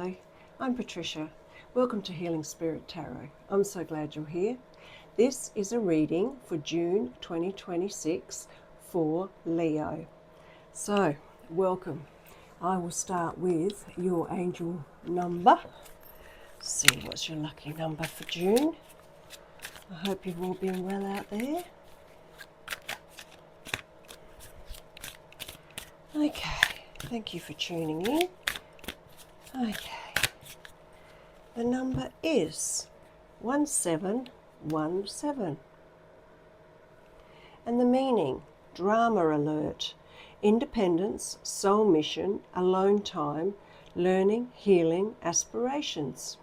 Hi, I'm Patricia. Welcome to Healing Spirit Tarot. I'm so glad you're here. This is a reading for June 2026 for Leo. So, welcome. I will start with your angel number. See what's your lucky number for June. I hope you've all been well out there. Okay, thank you for tuning in. Okay. The number is 1717. And the meaning, drama alert, independence, soul mission, alone time, learning, healing, aspirations.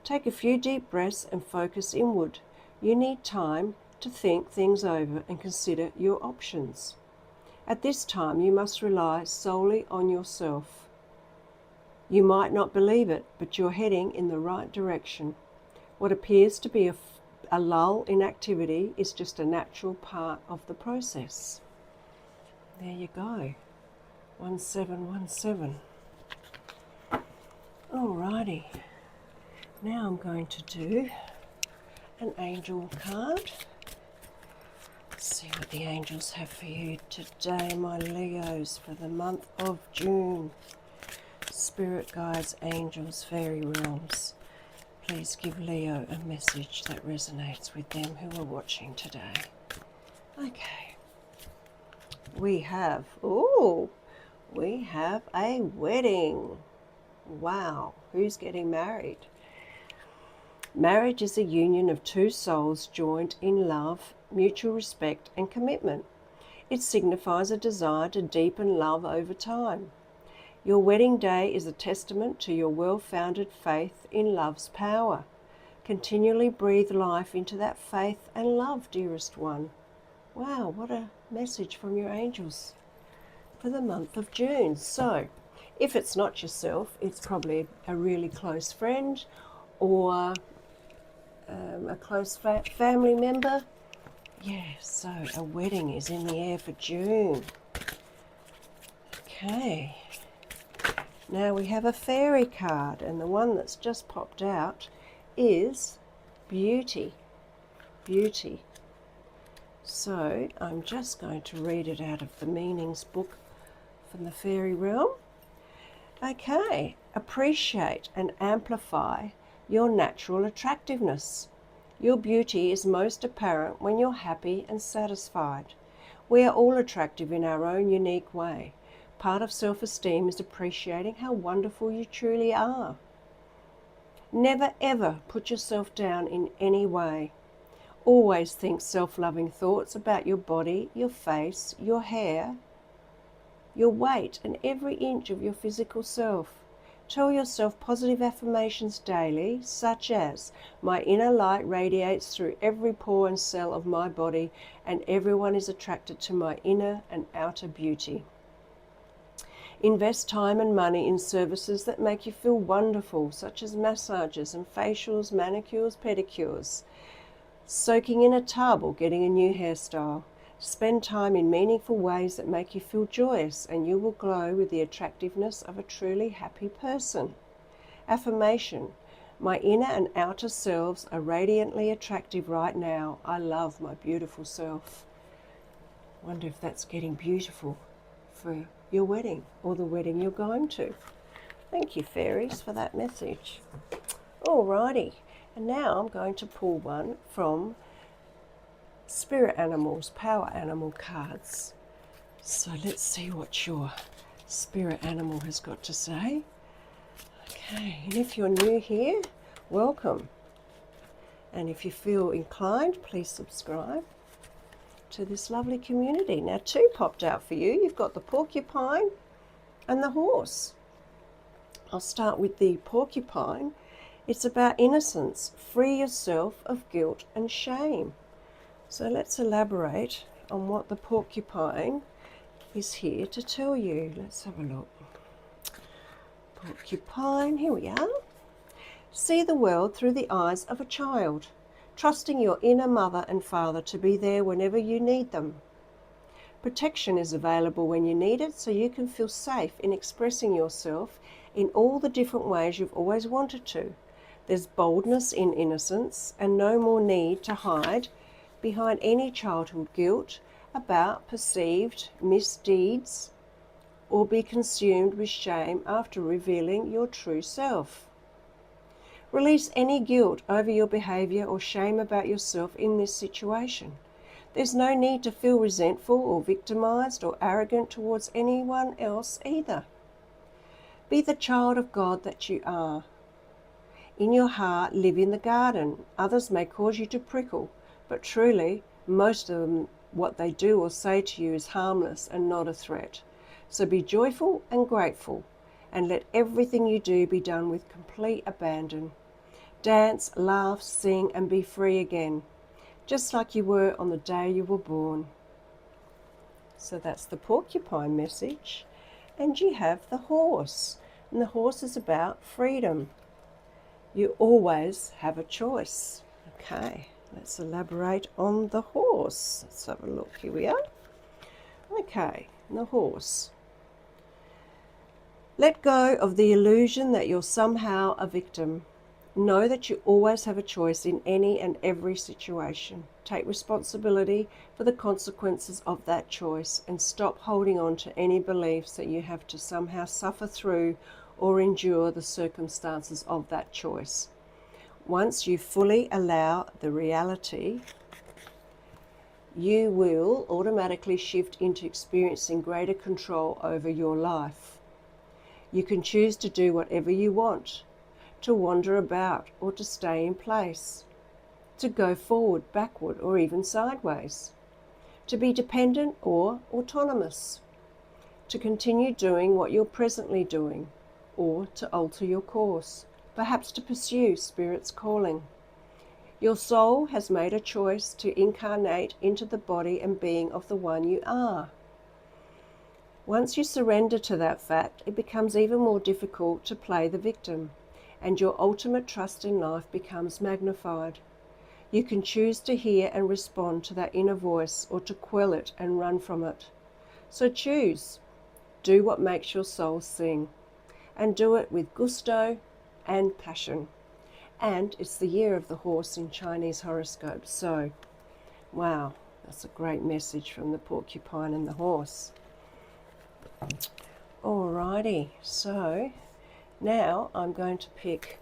Take a few deep breaths and focus inward. You need time to think things over and consider your options. At this time, you must rely solely on yourself. You might not believe it, but you're heading in the right direction. What appears to be a lull in activity is just a natural part of the process. There you go. 1717. Alrighty. Now I'm going to do an angel card. Let's see what the angels have for you today, my Leos, for the month of June. Spirit guides, angels, fairy realms. Please give Leo a message that resonates with them who are watching today. Okay. We have a wedding. Wow. Who's getting married? Marriage is a union of two souls joined in love, mutual respect and commitment. It signifies a desire to deepen love over time. Your wedding day is a testament to your well-founded faith in love's power. Continually breathe life into that faith and love, dearest one. Wow, what a message from your angels for the month of June. So, if it's not yourself, it's probably a really close friend or a close family member. Yeah, so a wedding is in the air for June. Okay. Now we have a fairy card, and the one that's just popped out is beauty. Beauty. So I'm just going to read it out of the meanings book from the fairy realm. Okay, appreciate and amplify your natural attractiveness. Your beauty is most apparent when you're happy and satisfied. We are all attractive in our own unique way. Part of self-esteem is appreciating how wonderful you truly are. Never ever put yourself down in any way. Always think self-loving thoughts about your body, your face, your hair, your weight, and every inch of your physical self. Tell yourself positive affirmations daily, such as, my inner light radiates through every pore and cell of my body, and everyone is attracted to my inner and outer beauty. Invest time and money in services that make you feel wonderful, such as massages and facials, manicures, pedicures, soaking in a tub or getting a new hairstyle. Spend time in meaningful ways that make you feel joyous, and you will glow with the attractiveness of a truly happy person. Affirmation: my inner and outer selves are radiantly attractive right now. I love my beautiful self. Wonder if that's getting beautiful for your wedding or the wedding you're going to. Thank you, fairies, for that message. Alrighty, and now I'm going to pull one from Spirit Animals, Power Animal cards. So let's see what your spirit animal has got to say. Okay, and if you're new here, welcome. And if you feel inclined, please subscribe to this lovely community. Now, two popped out for you. You've got the porcupine and the horse. I'll start with the porcupine. It's about innocence. Free yourself of guilt and shame. So let's elaborate on what the porcupine is here to tell you. Let's have a look. Porcupine, here we are. See the world through the eyes of a child, trusting your inner mother and father to be there whenever you need them. Protection is available when you need it, so you can feel safe in expressing yourself in all the different ways you've always wanted to. There's boldness in innocence and no more need to hide behind any childhood guilt about perceived misdeeds or be consumed with shame after revealing your true self. Release any guilt over your behaviour or shame about yourself in this situation. There's no need to feel resentful or victimised or arrogant towards anyone else either. Be the child of God that you are. In your heart, live in the garden. Others may cause you to prickle, but truly, most of them, what they do or say to you is harmless and not a threat. So be joyful and grateful, and let everything you do be done with complete abandon. Dance, laugh, sing, and be free again, just like you were on the day you were born. So that's the porcupine message. And you have the horse, and the horse is about freedom. You always have a choice. Okay, let's elaborate on the horse. Let's have a look. Here we are. Okay, the horse. Let go of the illusion that you're somehow a victim. Know that you always have a choice in any and every situation. Take responsibility for the consequences of that choice and stop holding on to any beliefs that you have to somehow suffer through or endure the circumstances of that choice. Once you fully allow the reality, you will automatically shift into experiencing greater control over your life. You can choose to do whatever you want, to wander about or to stay in place, to go forward, backward, or even sideways, to be dependent or autonomous, to continue doing what you're presently doing, or to alter your course, perhaps to pursue Spirit's calling. Your soul has made a choice to incarnate into the body and being of the one you are. Once you surrender to that fact, it becomes even more difficult to play the victim, and your ultimate trust in life becomes magnified. You can choose to hear and respond to that inner voice or to quell it and run from it. So choose. Do what makes your soul sing, and do it with gusto and passion. And it's the year of the horse in Chinese horoscopes. So, wow, that's a great message from the porcupine and the horse. Alrighty, so now I'm going to pick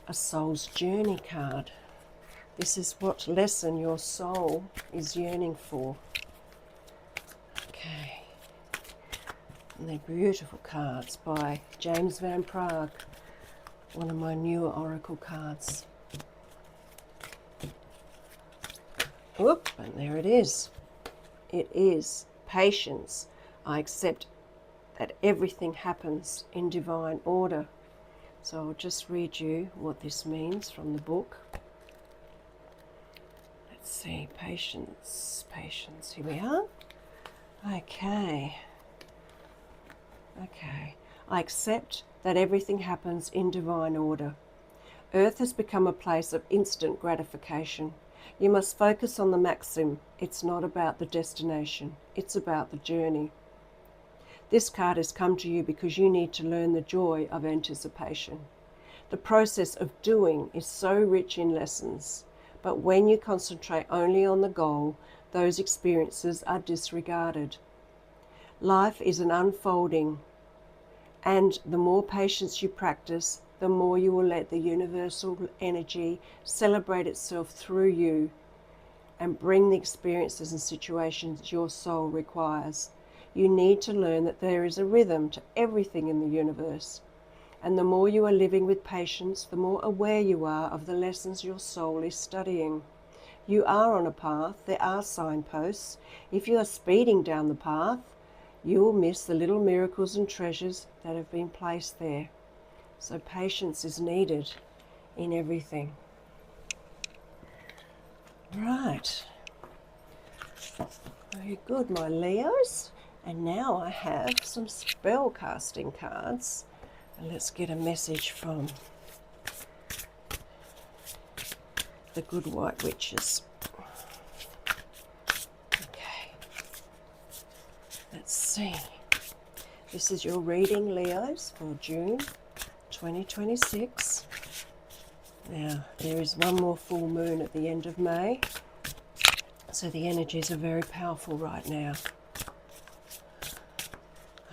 a soul's journey card. This is what lesson your soul is yearning for. Okay. And they're beautiful cards by James Van Prague, one of my newer oracle cards. Whoop, and there it is. It is patience. I accept that everything happens in divine order. So I'll just read you what this means from the book. Let's see, patience, patience, here we are. Okay. I accept that everything happens in divine order. Earth has become a place of instant gratification. You must focus on the maxim. It's not about the destination, it's about the journey. This card has come to you because you need to learn the joy of anticipation. The process of doing is so rich in lessons, but when you concentrate only on the goal, those experiences are disregarded. Life is an unfolding, and the more patience you practice, the more you will let the universal energy celebrate itself through you and bring the experiences and situations your soul requires. You need to learn that there is a rhythm to everything in the universe. And the more you are living with patience, the more aware you are of the lessons your soul is studying. You are on a path, there are signposts. If you are speeding down the path, you will miss the little miracles and treasures that have been placed there. So patience is needed in everything. Right. Very good, my Leos. And now I have some spell casting cards. And let's get a message from the Good White Witches. Okay. Let's see. This is your reading, Leos, for June 2026. Now, there is one more full moon at the end of May, so the energies are very powerful right now.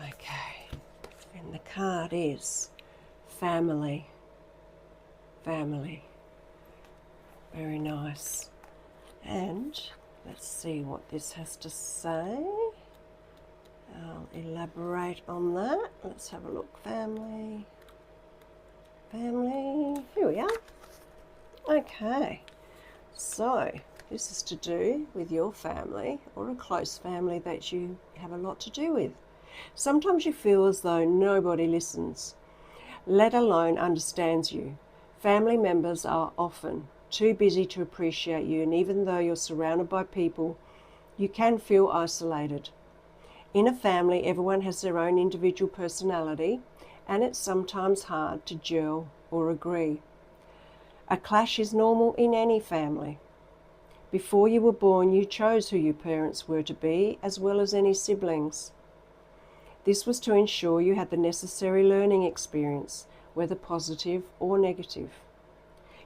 Okay, and the card is family. Family. Very nice. And let's see what this has to say. I'll elaborate on that. Let's have a look. Family. Family. Here we are. Okay. So, this is to do with your family or a close family that you have a lot to do with. Sometimes you feel as though nobody listens, let alone understands you. Family members are often too busy to appreciate you, and even though you're surrounded by people, you can feel isolated. In a family, everyone has their own individual personality, and it's sometimes hard to gel or agree. A clash is normal in any family. Before you were born, you chose who your parents were to be, as well as any siblings. This was to ensure you had the necessary learning experience, whether positive or negative.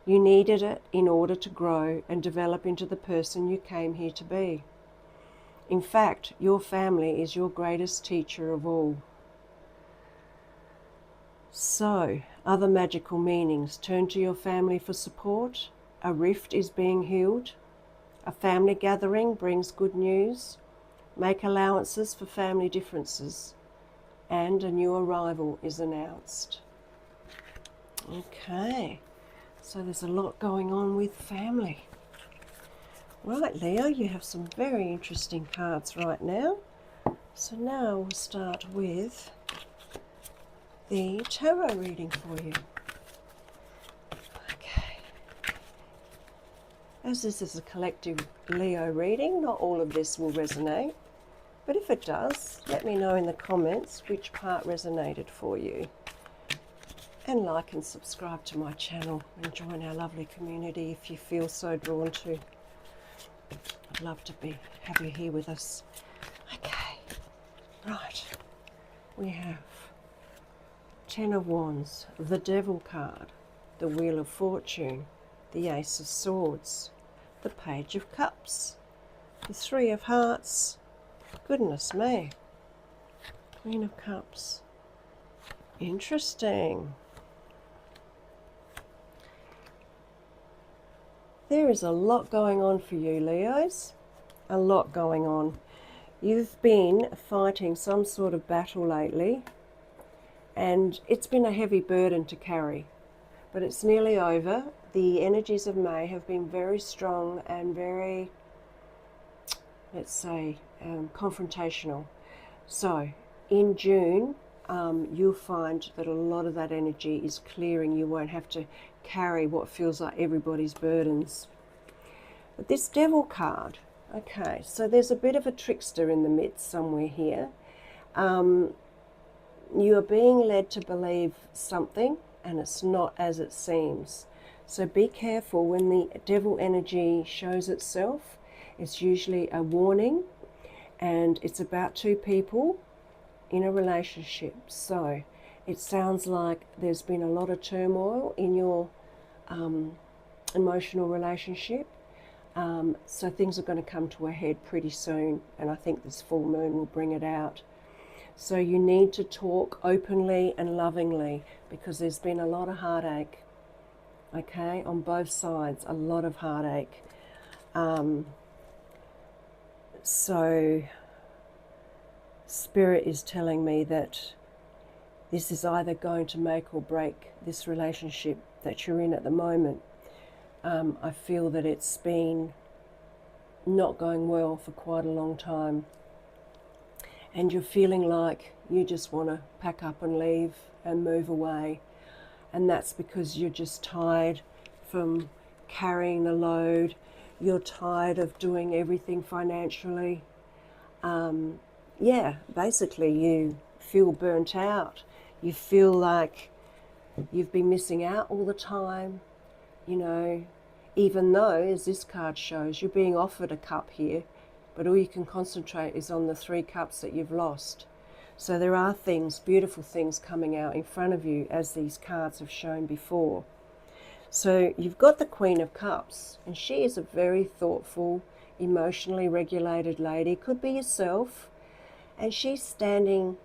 You needed it in order to grow and develop into the person you came here to be. In fact, your family is your greatest teacher of all. So, other magical meanings. Turn to your family for support. A rift is being healed. A family gathering brings good news. Make allowances for family differences. And a new arrival is announced. Okay, so there's a lot going on with family. Right, Leo, you have some very interesting cards right now. So now we'll start with the tarot reading for you. Okay. As this is a collective Leo reading, not all of this will resonate. But if it does, let me know in the comments which part resonated for you. And like and subscribe to my channel and join our lovely community if you feel so drawn to. I'd love to have you here with us. Okay, right. We have Ten of Wands, the Devil card, the Wheel of Fortune, the Ace of Swords, the Page of Cups, the Three of Hearts, goodness me, Queen of Cups. Interesting. There is a lot going on for you, Leos. A lot going on. You've been fighting some sort of battle lately, and it's been a heavy burden to carry. But it's nearly over. The energies of May have been very strong and very, let's say, confrontational. So in June, you'll find that a lot of that energy is clearing. You won't have to carry what feels like everybody's burdens. But this Devil card, okay, so there's a bit of a trickster in the midst somewhere here. You are being led to believe something, and it's not as it seems. So be careful when the devil energy shows itself. It's usually a warning, and it's about two people in a relationship. So it sounds like there's been a lot of turmoil in your emotional relationship. So things are going to come to a head pretty soon, and I think this full moon will bring it out. So you need to talk openly and lovingly, because there's been a lot of heartache, okay, on both sides, a lot of heartache. So Spirit is telling me that this is either going to make or break this relationship that you're in at the moment. I feel that it's been not going well for quite a long time, and you're feeling like you just want to pack up and leave and move away, and that's because you're just tired from carrying the load. You're tired of doing everything financially. Yeah, basically you feel burnt out. You feel like you've been missing out all the time, you know, even though, as this card shows, you're being offered a cup here, but all you can concentrate is on the 3 cups that you've lost. So there are things, beautiful things coming out in front of you, as these cards have shown before. So you've got the Queen of Cups, and she is a very thoughtful, emotionally regulated lady. Could be yourself. And she's standing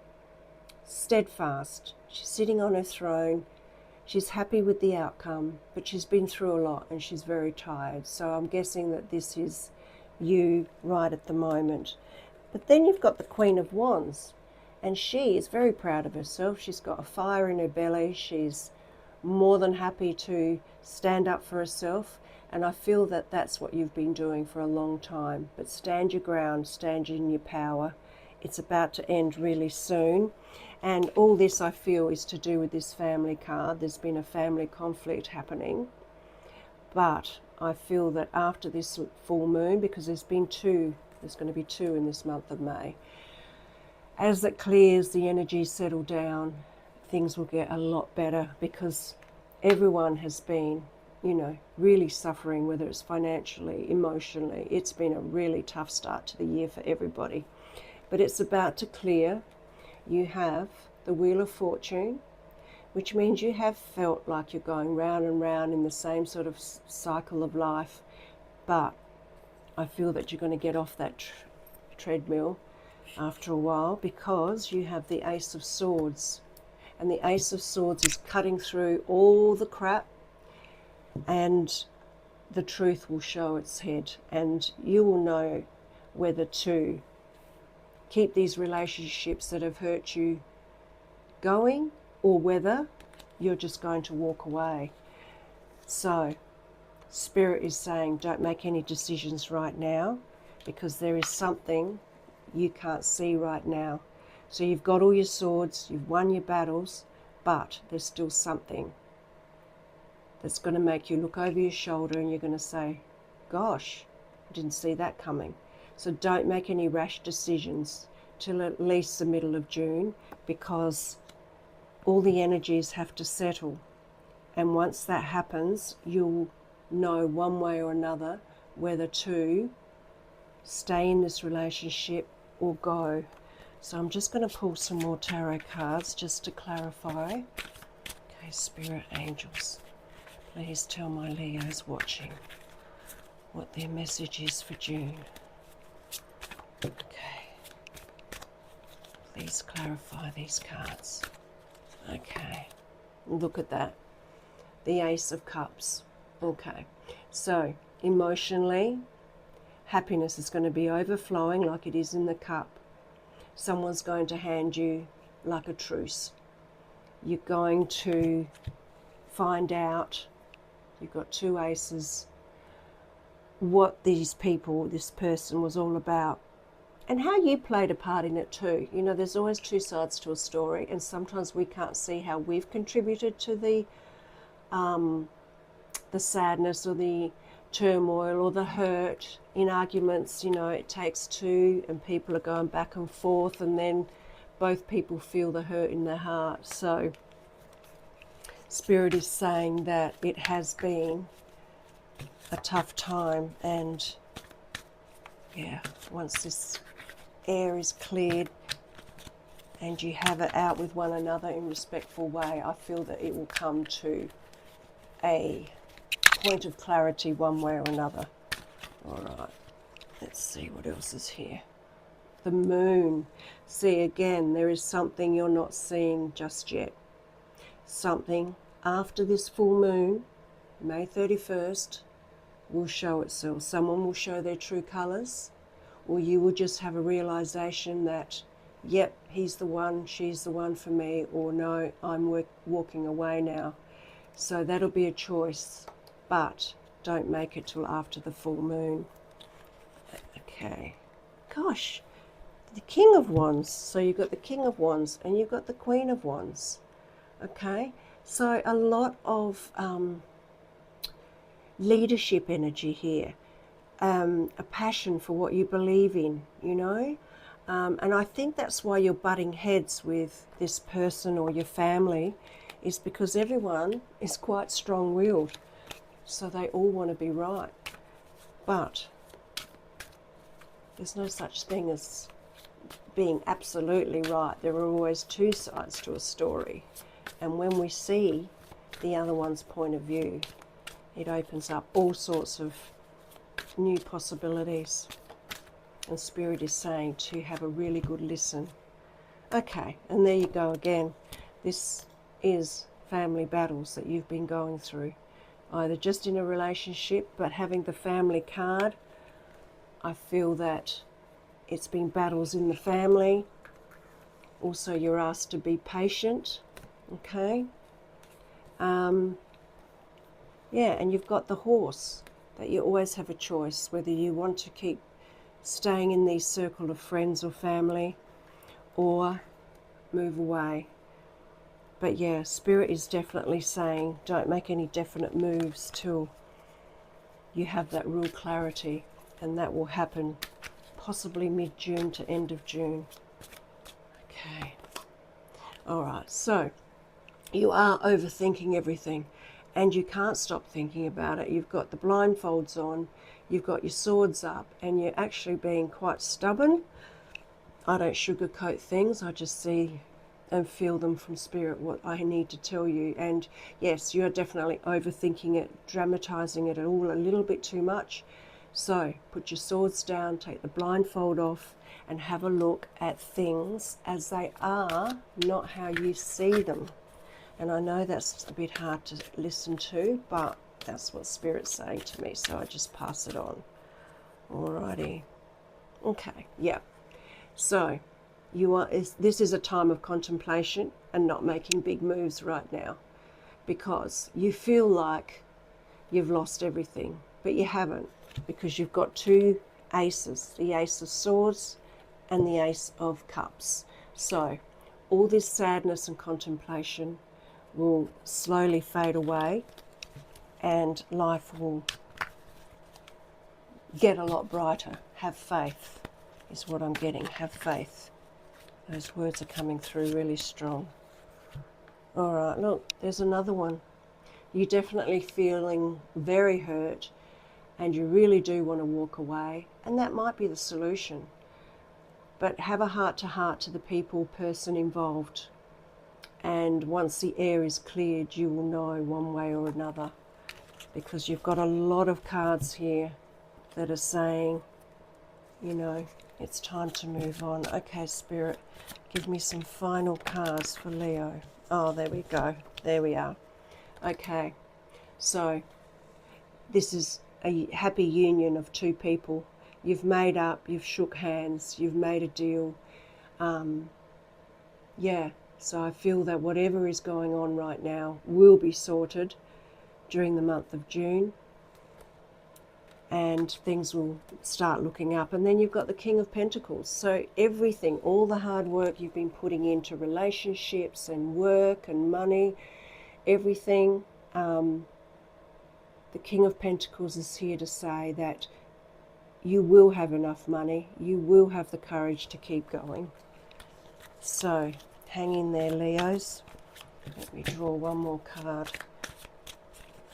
steadfast. She's sitting on her throne. She's happy with the outcome, but she's been through a lot and she's very tired. So I'm guessing that this is you right at the moment. But then you've got the Queen of Wands, and she is very proud of herself. She's got a fire in her belly. She's more than happy to stand up for herself. And I feel that that's what you've been doing for a long time. But stand your ground, stand in your power. It's about to end really soon. And all this, I feel, is to do with this family card. There's been a family conflict happening. But I feel that after this full moon, because there's going to be two in this month of May, as it clears, the energies settle down, things will get a lot better, because everyone has been, really suffering, whether it's financially, emotionally. It's been a really tough start to the year for everybody. But it's about to clear. You have the Wheel of Fortune, which means you have felt like you're going round and round in the same sort of cycle of life. But I feel that you're going to get off that treadmill after a while, because you have the Ace of Swords. And the Ace of Swords is cutting through all the crap, and the truth will show its head, and you will know whether to keep these relationships that have hurt you going, or whether you're just going to walk away. So Spirit is saying, don't make any decisions right now, because there is something you can't see right now. So you've got all your swords, you've won your battles, but there's still something that's going to make you look over your shoulder and you're going to say, gosh, I didn't see that coming. So don't make any rash decisions till at least the middle of June, because all the energies have to settle. And once that happens, you'll know one way or another whether to stay in this relationship or go. So I'm just going to pull some more tarot cards just to clarify. Okay, Spirit Angels, please tell my Leos watching what their message is for June. Okay, please clarify these cards. Okay, look at that. The Ace of Cups. Okay, so emotionally, happiness is going to be overflowing like it is in the cup. Someone's going to hand you like a truce. You're going to find out, you've got two aces, what this person was all about, and how you played a part in it too. There's always two sides to a story, and sometimes we can't see how we've contributed to the sadness or the turmoil or the hurt. In arguments, it takes two, and people are going back and forth, and then both people feel the hurt in their heart. So Spirit is saying that it has been a tough time, and yeah, once this air is cleared and you have it out with one another in a respectful way, I feel that it will come to a point of clarity one way or another. All right, let's see what else is here. The Moon. See, again, there is something you're not seeing just yet. Something after this full moon, May 31st, will show itself. Someone will show their true colours, or you will just have a realisation that, yep, he's the one, she's the one for me, or no, I'm walking away now. So that'll be a choice, but don't make it till after the full moon. Okay. Gosh, the King of Wands. So you've got the King of Wands and you've got the Queen of Wands. Okay, so a lot of leadership energy here, a passion for what you believe in, and I think that's why you're butting heads with this person or your family, is because everyone is quite strong-willed, so they all want to be right. But there's no such thing as being absolutely right. There are always two sides to a story. And when we see the other one's point of view, it opens up all sorts of new possibilities. And Spirit is saying to have a really good listen. Okay, and there you go again. This is family battles that you've been going through. Either just in a relationship, but having the family card, I feel that it's been battles in the family. Also, you're asked to be patient, okay? Yeah, and you've got the horse, that you always have a choice, whether you want to keep staying in these circle of friends or family or move away. But yeah, Spirit is definitely saying don't make any definite moves till you have that real clarity, and that will happen possibly mid-June to end of June. Okay. All right, so you are overthinking everything and you can't stop thinking about it. You've got the blindfolds on, you've got your swords up, and you're actually being quite stubborn. I don't sugarcoat things, I just see and feel them from Spirit, what I need to tell you. And yes, you're definitely overthinking it, dramatizing it all a little bit too much. So put your swords down, take the blindfold off, and have a look at things as they are, not how you see them. And I know that's a bit hard to listen to, but that's what Spirit's saying to me, so I just pass it on. Alrighty. Okay, yeah. So this is a time of contemplation and not making big moves right now, because you feel like you've lost everything, but you haven't, because you've got two aces, the Ace of Swords and the Ace of Cups. So all this sadness and contemplation will slowly fade away and life will get a lot brighter. Have faith is what I'm getting. Have faith. Those words are coming through really strong. All right, look, there's another one. You're definitely feeling very hurt and you really do want to walk away, and that might be the solution. But have a heart-to-heart to the person involved, and once the air is cleared, you will know one way or another, because you've got a lot of cards here that are saying, you know, it's time to move on. Okay, Spirit, give me some final cards for Leo. Oh, there we go. There we are. Okay, so this is a happy union of two people. You've made up, you've shook hands, you've made a deal. Yeah, so I feel that whatever is going on right now will be sorted during the month of June, and things will start looking up. And then you've got the King of Pentacles. So everything, all the hard work you've been putting into relationships and work and money, everything, the King of Pentacles is here to say that you will have enough money, you will have the courage to keep going. So hang in there, Leos. Let me draw one more card.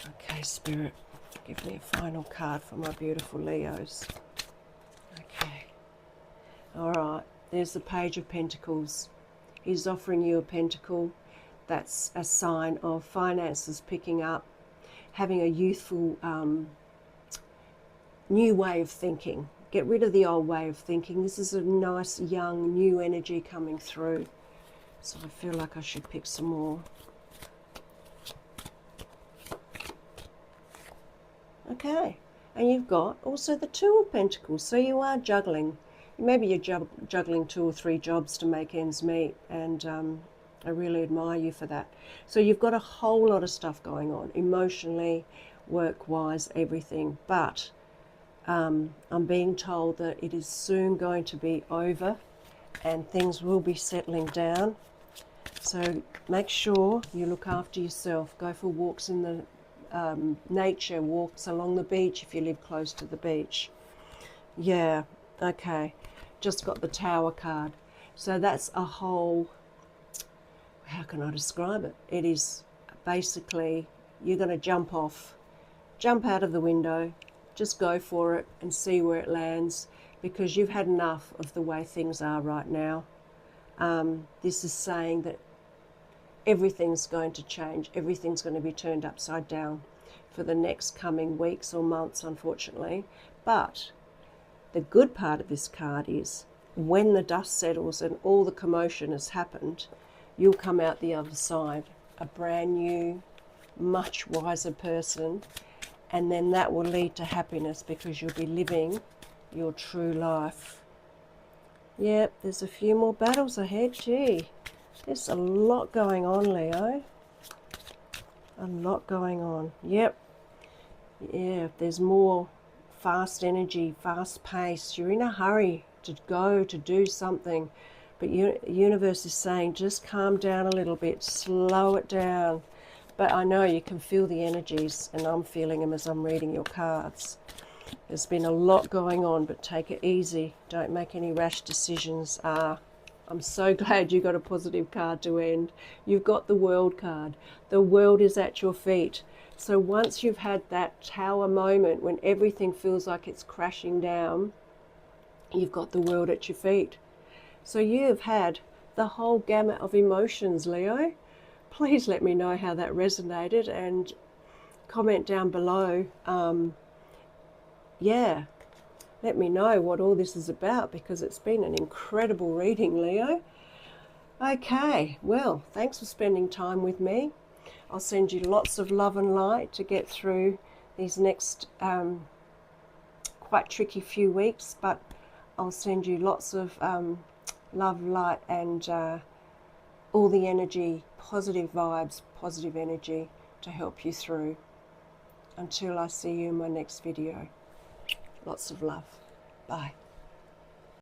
Okay, Spirit, give me a final card for my beautiful Leos. Okay. All right, there's the Page of Pentacles. He's offering you a pentacle. That's a sign of finances picking up, having a youthful, new way of thinking. Get rid of the old way of thinking. This is a nice, young, new energy coming through. So I feel like I should pick some more. Okay, and you've got also the Two of Pentacles. So you are juggling. Maybe you're juggling 2 or 3 jobs to make ends meet, and I really admire you for that. So you've got a whole lot of stuff going on, emotionally, work-wise, everything. But I'm being told that it is soon going to be over and things will be settling down. So make sure you look after yourself. Go for walks in the nature, walks along the beach if you live close to the beach. Yeah, okay. Just got the Tower card. So that's a whole, how can I describe it? It is basically, you're going to jump out of the window, just go for it and see where it lands. because you've had enough of the way things are right now. This is saying that everything's going to change. Everything's going to be turned upside down for the next coming weeks or months, unfortunately. But the good part of this card is when the dust settles and all the commotion has happened, you'll come out the other side a brand new, much wiser person, and then that will lead to happiness because you'll be living your true life. Yep, there's a few more battles ahead. Gee, there's a lot going on, Leo. A lot going on. Yep. Yeah, there's more fast energy, fast pace. You're in a hurry to go, to do something. But the universe is saying, just calm down a little bit, slow it down. But I know you can feel the energies, and I'm feeling them as I'm reading your cards. There's been a lot going on, but take it easy. Don't make any rash decisions. I'm so glad you got a positive card to end. You've got the World card. The world is at your feet. So once you've had that tower moment when everything feels like it's crashing down, you've got the world at your feet. So you've had the whole gamut of emotions, Leo. Please let me know how that resonated and comment down below. Yeah, let me know what all this is about, because it's been an incredible reading, Leo. Okay, well, thanks for spending time with me. I'll send you lots of love and light to get through these next quite tricky few weeks, but I'll send you lots of love, light, and all the energy, positive vibes, positive energy to help you through. Until I see you in my next video. Lots of love. Bye.